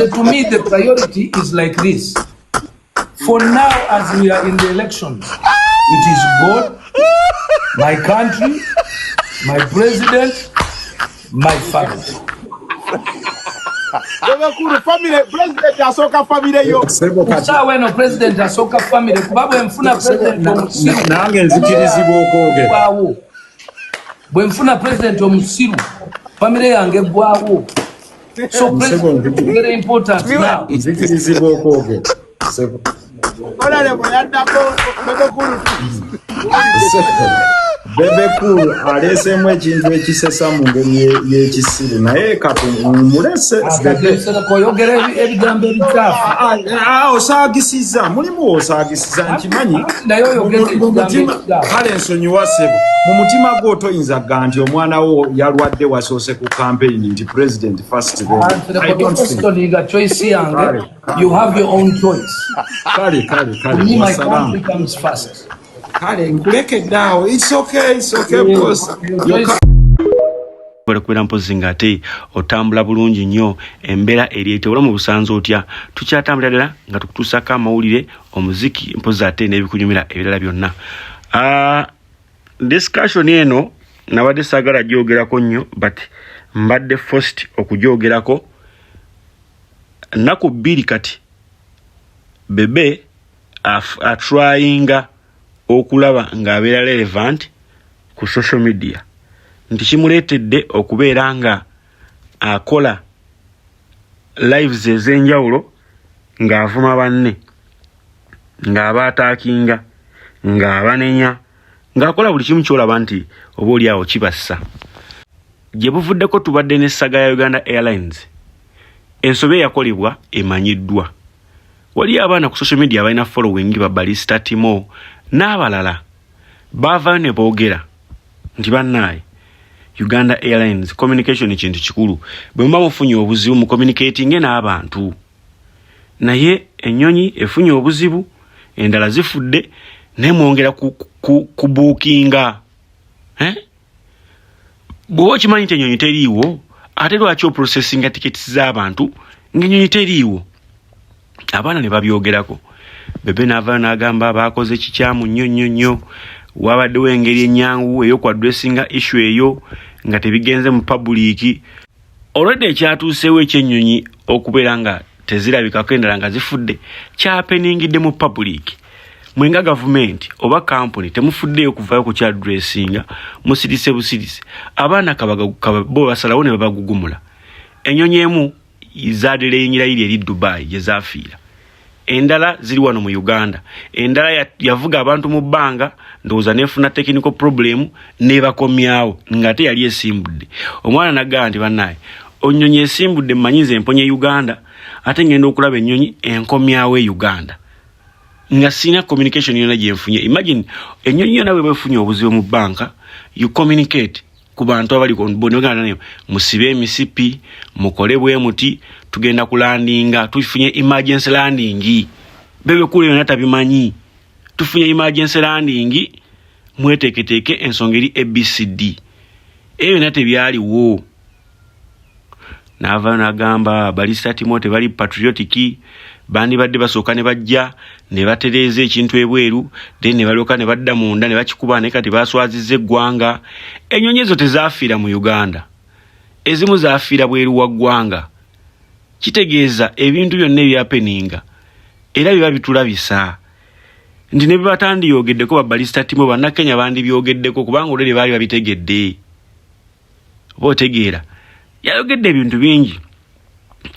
to me, the priority is like this. For now, as we are in the elections, it is God, my country, my president, my family. President asoka family yo. Kusa weno president asoka family kubabu mfuna president omusiru. Nange nzikirizibwa okwoge. Bwe mfuna president omusiru family yange gwawo. So president is very important now. Nzikirizibwa okwoge. Ola le boyanda ko bekulu. Bebekulu alesemu ekintu ekisesa mu ngeri y'ekisiru naye kati mulese koyogera ebigambo ebitaafu osaagisiza mulimu osaagisiza nkimanyi kale ensonyiwa ssebo mu mutima gwo toyinza gga nti omwana wo yalwadde wasoose ku campaign nti president first choice yange you have your own choice kale my country comes first. Kale nkulekedde awo it's okay boss kubera mpozi ngate otambula bulungi nnyo embeera eriete ola mu busanzo otya tukyatambula ddala nga tukutuusako amawulire omuziki mpozi ate n'ebikunyumira ebirala byonna discussion eno nabadde saagala gyogerako nnyo but mbadde forced okugyogerako nnaku bbiri kati bebe atryinga okulaba ng'abeera relevant ku social media nti kimuleetedde okubeera nga akola lives ez'enjawulo ng'avuma banne ng'abaataakinga ng'abanenya ng'akola buli kimu kyolaba nti oba oli awo kibassa gye buvuddeko tubadde n'essaga ya Uganda Airlines ensobe eyakolebwa emanyiddwa waliyo abaana ku social media balina following ba Balista Timo n'abalala baavayo ne boogera nti bannaaye Uganda Airlines communication kintu kikulu bwe muba mufunye obuzibu mu communicating n'abantu naye ennyonyi efunye obuzibu endala zifudde nemwongera ku bookinga bw'oba okimanyi nti ennyonyi teriiwo ate lwaki oprocessinga tickets z'abantu ng'ennyonyi teriiwo abaana ne babyogerako bebe n'avaayo n'agamba baakoze kikyamu nnyo wabaddewo engeri ennyangu ey'okwadressinga issue eyo nga tebigenze mu public olwedde ekyatuusewo ekyennyonyi okubeera nga tezirabikako endala nga zifudde kyapeningidde mu public mwenga gavumenti oba kampuni temufuddeyo kuvayo ku kyadressinga musirise busirise abaana bo basalawo ne babagugumula ennyonyi emu zaadeleyinyira iri eri Dubai gye zaafiira endala ziri wano mu Uganda endala yavuga abantu mu bbanga ndowooza nefuna technical problem nebakomyawo ngate yali esimbudde omwana nagamba nti bannaaye onnyonyi esimbudde mmanyize emponye Uganda ate ngenda okulaba ennyonyi enkomyawo e Uganda nga sina communication yonna gye nfunye imagine ennyonyi yonna bwe befunye obuzibu mu banka you communicate ku bantu abali ku Uganda ne musibe emisipi mukole bwe muti tugenda kulandinga tufunye emergency landing bebe kule yonna tabimanyi tufunye emergency landing mweteketeke ensongeri ABCD eyo nate byaliwo n'ava n'agamba Balista Timo tebali patriotic bandi badde basooka ne bajja ne batereeza ekintu ebweru then ne balyoka ne badda munda ne bakikuba ne kati baswazizza eggwanga ennyonyi ezo tezaafiira mu Uganda ezimu zaafiira bweru wa ggwanga kitegeeza ebintu byonna ebyapeninga era biba bitulabisa nti ne bibatandiyogeddeko ba Balista Timo bannakenya bandi byogeddeko kubanga olwere baali babitegedde oba otegeera yayogedde ebintu bingi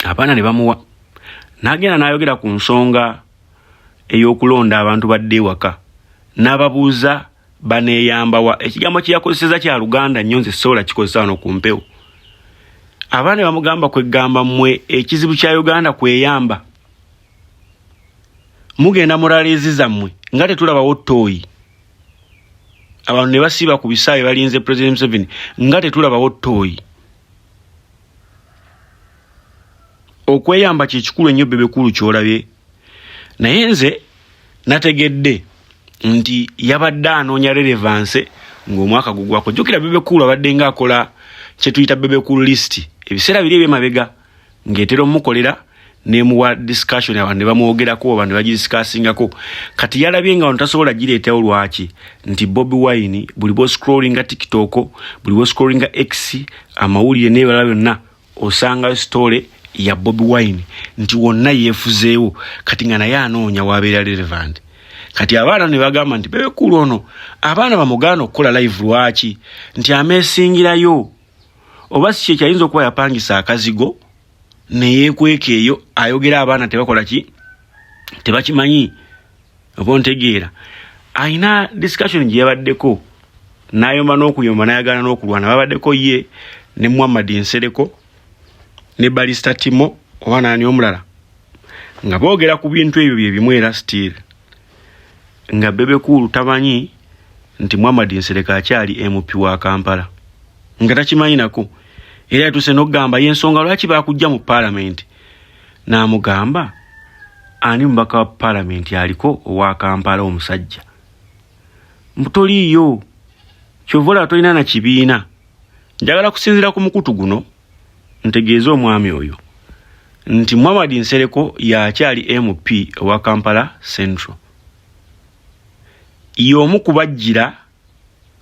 abaana ne bamuwa n'agenda n'ayogera ku nsonga ey'okulonda abantu badde ewaka n'ababuuza baneeyambawa ekigambo kye yakozeseza kya Luganda nnyo nze sobola kikozesa wano ku mpewo abaana bamugamba kwegamba mmwe ekizibu kya Uganda kweyamba mugenda moralizi zammwe nga tetulabawo ttooyi abantu ne basiiba ku bisaawe balinze President Museveni nga tetulabawo ttooyi okweyamba kikulu ennyo bebekulu kyolabye naye nze nategedde nti yabadde anoonya relevance ng'omwaka gugwako jjukira bebekulu abadde ng'akola kye tuyita bebekulu list ebiseera biri ebyemabega ng'etera omukolera nemuwa discussion abantu ne bamwogerako abantu ne bagidiscussingako kati yalabye nga ontasobola gireetawo lwaki nti Bobi Wine buli bo scrollinga TikTok buli bo scrollinga X amawulire n'ebala byonna osanga story ya Bobi Wine nti wonna yeefuzeewo kati nga naye anoonya wabeera relevant kati abaana ne bagamba nti bebe kulu ono abaana bamugana okukola live lwaki nti ameesingirayo oba si kye kyayinza okuba yapangisa akazigo neyeekweka eyo ayogera abaana tebakola ki tebakimanyi oba ntegeera ayina discussion gye yabaddeko n'ayomba n'okuyomba n'ayagala n'okulwana babaddeko ye ne Muhammad Nsereko ne Balista Timo oba nani omulala nga boogera ku bintu ebyo bye bimu era still nga Bebe Cool tamanyi nti Muhammad Nsereko akyali MP wa Kampala nga takimanyi nako era tuse n'ogamba y'ensonga lwaki baakujja mu parliament n'amugamba ani mubaka wa parliament aliko owa Kampala omusajja mutoliyo kyovola tolina na kibiina njagala kusinzira ku mukutu guno ntegeeza omwami oyo nti Muhammad Nsereko yakyali MP owa Kampala Central y'omu kubajjira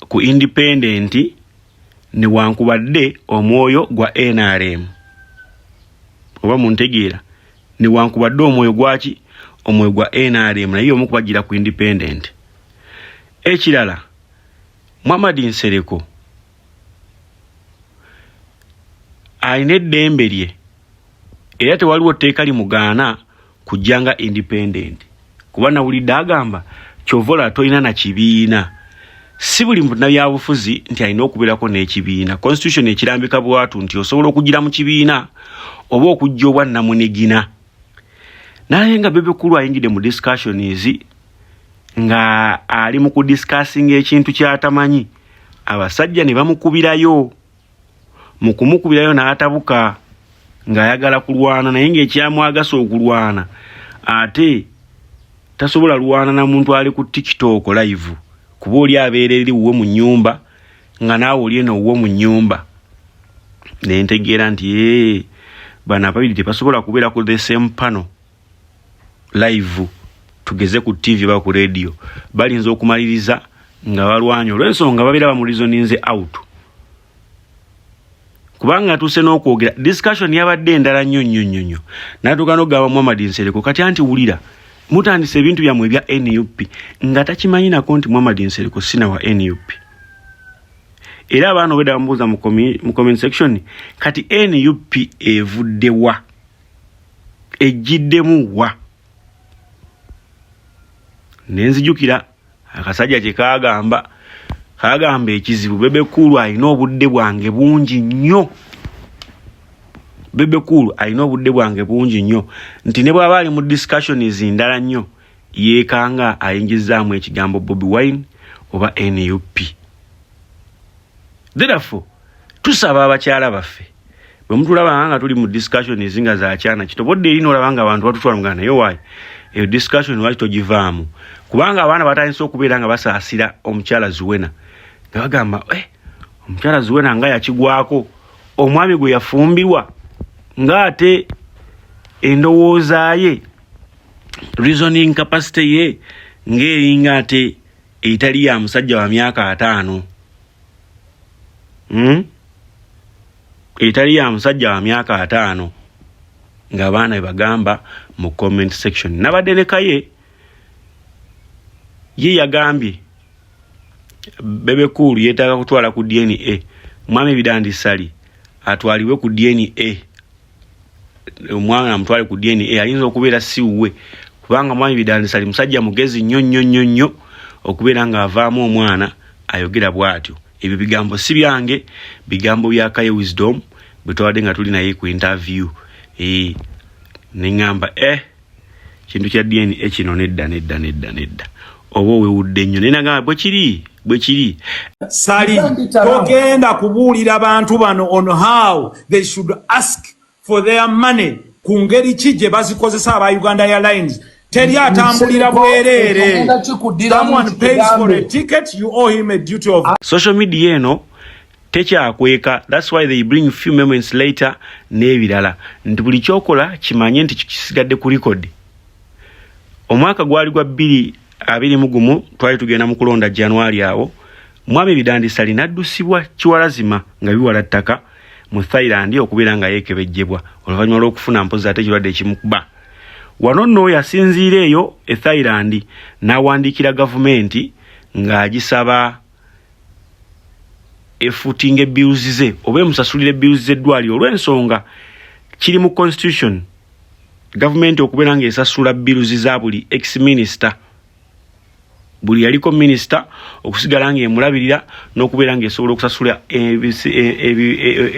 ku independent ne wankubadde omwoyo gwa NRM oba muntegeera ne wankubadde omwoyo gwaki omwoyo gwa NRM naye y'omu kubajjira ku independent ekirala Muhammad Nsereko ayina eddembe lye era tewaliwo tteeka limugaana kujjanga independent kuba nawulidde agamba kyovola tolina na kibiina si buli munnabyabufuzi nti alina okubeerako n'ekibiina constitution ekirambika bwatu nti osobola okugira mu kibiina oba okujja obwa namunegina naye nga Bebe Cool ayingidde mu discussions nga ali mu kudiscussing ekintu kyatamanyi abasajja ne bamukubirayo mu kumukubirayo n'atabuka ng'ayagala kulwana naye ng'ekyamwagasa okulwana ate tasobola lwana na muntu ali ku TikTok live kuba oli abeera eri wuwe mu nnyumba nga naawe oli eno wuwe mu nnyumba ne ntegeera nti bano ababiri tebasobola kubeera ku the same panel live tugeze ku TV ba ku radio balinza okumaliriza nga balwanya olw'ensonga babeera bamulizoninze out kubanga tuse n'okwogera discussion yabadde endala nnyo natuuka n'ogamba Muhammad Nsereko kati anti wulira mutandise ebintu byammwe ebya NUP nga takimanyi nako nti Muhammad Nsereko sina wa NUP era abaana obwedda bamubuuza mu comment section kati NUP evudde wa ejjiddemu wa nenzijukira akasajja kye kagamba ekizibu Bebe Cool alina obudde bwange bungi nnyo Bebe Cool alina obudde bwange bungi nnyo nti ne bw'aba ali mu discussions ndala nnyo yeekanga ayingizaamu ekigambo Bobi Wine oba NUP therefore tusaba abakyala baffe bwe mutulaba nga tuli mu discussions nga za kyana kitobodde eri n'olaba nga abantu batutwala mugana naye waayi eyo discussion lwaki togivaamu kubanga abaana batandise okubeera nga basaasira omukyala Zuwena nga bagamba omukyala Zuwena nga yakigwako omwami gwe yafumbirwa ng'ate endowooza ye reasoning capacity ye ng'eringa ate etali ya musajja wa myaka 5 etali ya musajja wa myaka 5 ng'abaana bagamba mu comment section nabadde ne kaye ye yagambye Bebe Cool yeetaaga kutwala ku DNA mwami Bidandisali atwaliwe ku DNA omwana amutwale ku DNA ayinza okubeera si uwe kubanga mwami Bidandisali musajja mugezi nnyo okubeera nga avaamu omwana ayogera bw'atyo ebyo bigambo si byange bigambo bya Kaye Wisdom bwe twawadde nga tuli naye ku interview nengamba kintu kya DNA kino nedda oba owewudde nnyo naye nagamba bwe kiri Sali togenda kubuulira bantu bano on how they should ask for their money ku ngeri ki gye bazikozesa aba Uganda Airlines teri atambulira bwereere someone pays for a ticket you owe him a duty of social media eno tekyakweka. That's why they bring few moments later n'ebirala nti buli kyokola kimanye nti kisigadde ku record. Omwaka gwali gwa 2021 twali tugenda mu kulonda January awo, Mwami Bidandisa linaddusibwa kiwalazima nga biwala ttaka mu Thailand okubeera nga yeekebejjebwa oluvannyuma lw'okufuna mpozi ate ekirwadde ekimukuba. Wano nno yasinziira eyo e Thailand n'awandiikira gavumenti ng'agisaba efutinga bills ze oba emusasulire bills z'eddwaliro olw'ensonga kiri mu constitution gavumenti okubeera ng'esasula bills za buli ex-minister, buli yaliko minister okusigala ng'emulabirira n'okubeera ng'esobola okusasula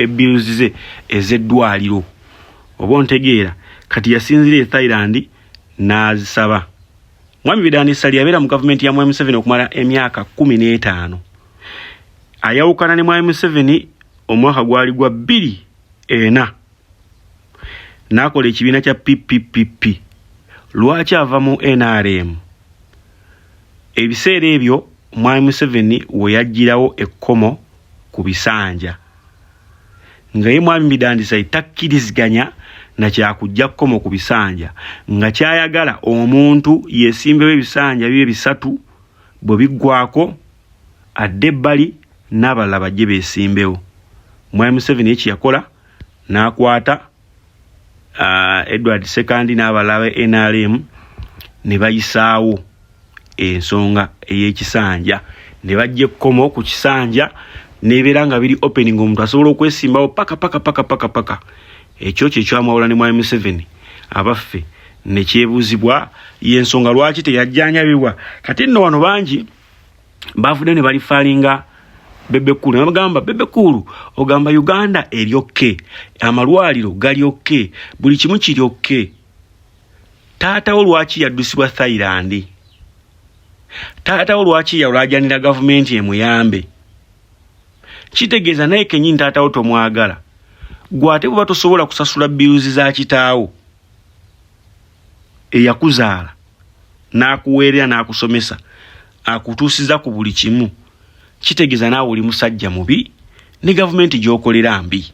bills ze ez'eddwaliro. Oba ontegeera kati yasinzira e Thailand n'azisaba. Mwami Bidandisa yabeera mu gavumenti ya Mwami Museveni okumala emyaka 15. Ayawukana ne Mwami Museveni omwaka gwali gwa 2004 n'akola ekibiina kya PPPP. Lwaki ava mu NRM? Ebiseera ebyo Mwami Museveni we yagirawo ekkomo ku bisanja nga ye Mwami Bidandisa takkiriziganya na kyakujja kkomo ku bisanja nga kyayagala omuntu yesimbewo ebisanja bibe 3 bwe biggwako adde ebbali n'abalala bajje beesimbewo. Mwami Museveni ekiyakola n'akwata Edward Sekandi n'abalala NRM ne bayisaawo ensonga ey'ekisanja ne bajja ekkomo ku kisanja n'ebeera nga biri opening omuntu asobola okwesimbawo paka. Ekyo kyamawula ne Mwami Museveni abaffe ne kyebuuzibwa y'ensonga lwaki teyajjanjabibwa. Kati nno wano bangi bavudde ne balifaalinga Bebekulu. Nabagamba Bebekulu ogamba Uganda eri okke, amalwaliro gali okke, buli kimu kiri okke. Taatawo lwaki yaddusibwa Thailand? Taatawo lwaki yalwajanira gavumenti emuyambe? Kitegeeza naye kenyini taatawo tomwagala. Gwate bwe tosobola kusasula bills za kitaawo eyakuzaala n'akuweerera n'akusomesa akutuusiza ku buli kimu, kitegeeza naawe oli musajja mubi ne gavumenti gy'okolera mbi,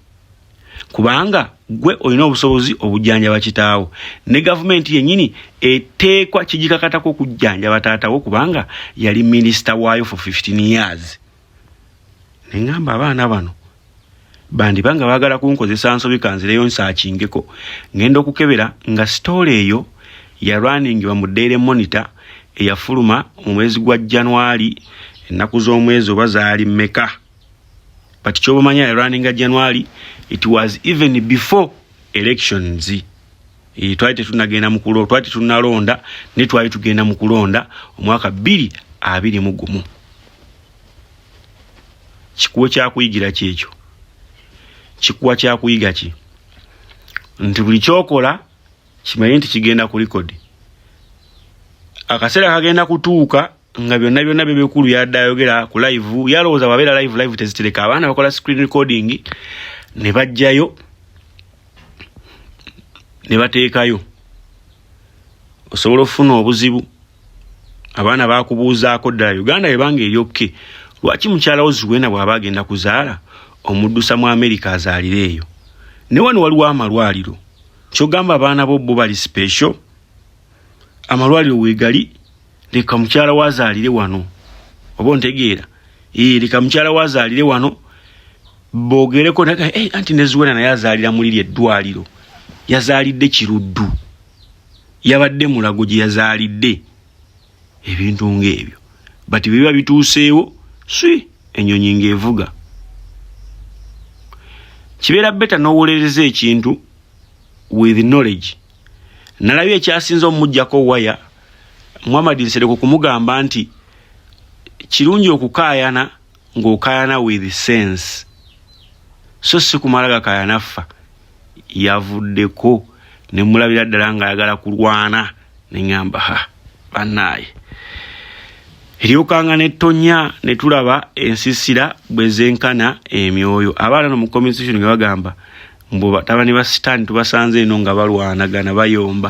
kubanga gwe olina obusobozi obujjanjaba kitaawo ne gavumenti yennyini eteekwa kigikakatako okujjanjaba taatawo kubanga yali minisita waayo for 15 years. Ne ngamba abaana bano bandibanga baagala kunkozesa nsobi kanzireyo nsaakingeko ngenda okukebera nga story eyo yalwaningibwa mu Daily Monitor eyafuluma mu mwezi gwa January ennaku z'omwezi oba zaali mmeka. But kyobamanya yalwaninga January, it was even before elections. Twali tetunagenda mu kulonda, twali tetunalonda ne twali tugenda mu kulonda omwaka 2021. Kikuwa kyakuyigira kyekyo. Kikuwa kyakuyiga ki? Nti buli kyokola kimanyi nti kigenda ku record. Akaseera kagenda kutuuka nga byonna Bebekulu yadde ayogera ku live, yalowooza babeera live tezitereka, abaana bakola screen recording ne bajjayo ne bateekayo. Osobola ofuna obuzibu. Abaana baakubuuzaako ddala Uganda ebanga eri okke, lwaki mukyala wo Zuwena bw'aba agenda kuzaala omuddusa mu America azaalireeyo? Ne wano waliwo amalwaliro. Kyogamba abaana bo bali special. Amalwaliro weegali, leka mukyala wazaalire wano. Oba ontegeera? Leka mukyala wazaalire wano. Boogereko naga anti ne Zuwena naye azaalira muri eddwaliro. Yazaalidde Kiruddu. Yabadde Mulago gye yazaalidde. Ebintu ng'ebyo. Bati biba bituuseewo, ennyonyi ng'evuga. Kibeera beta n'owolereza ekintu with knowledge. Nalabye ekyasinza omujjako waya Muhammad Nsereko kumugamba nti kirungi okukaayana ng'okaayana with sense. So si kumala gakaayana ffa. Yavuddeko ne mulabira ddala ng'ayagala kulwana ne ngamba bannaaye. Eryokanga nettonya ne tulaba ensisira bwe zenkana emyoyo. Abaana no mu constitution nga bagamba mbo batabani ba sitani tubasanze eno nga balwanagana bayomba.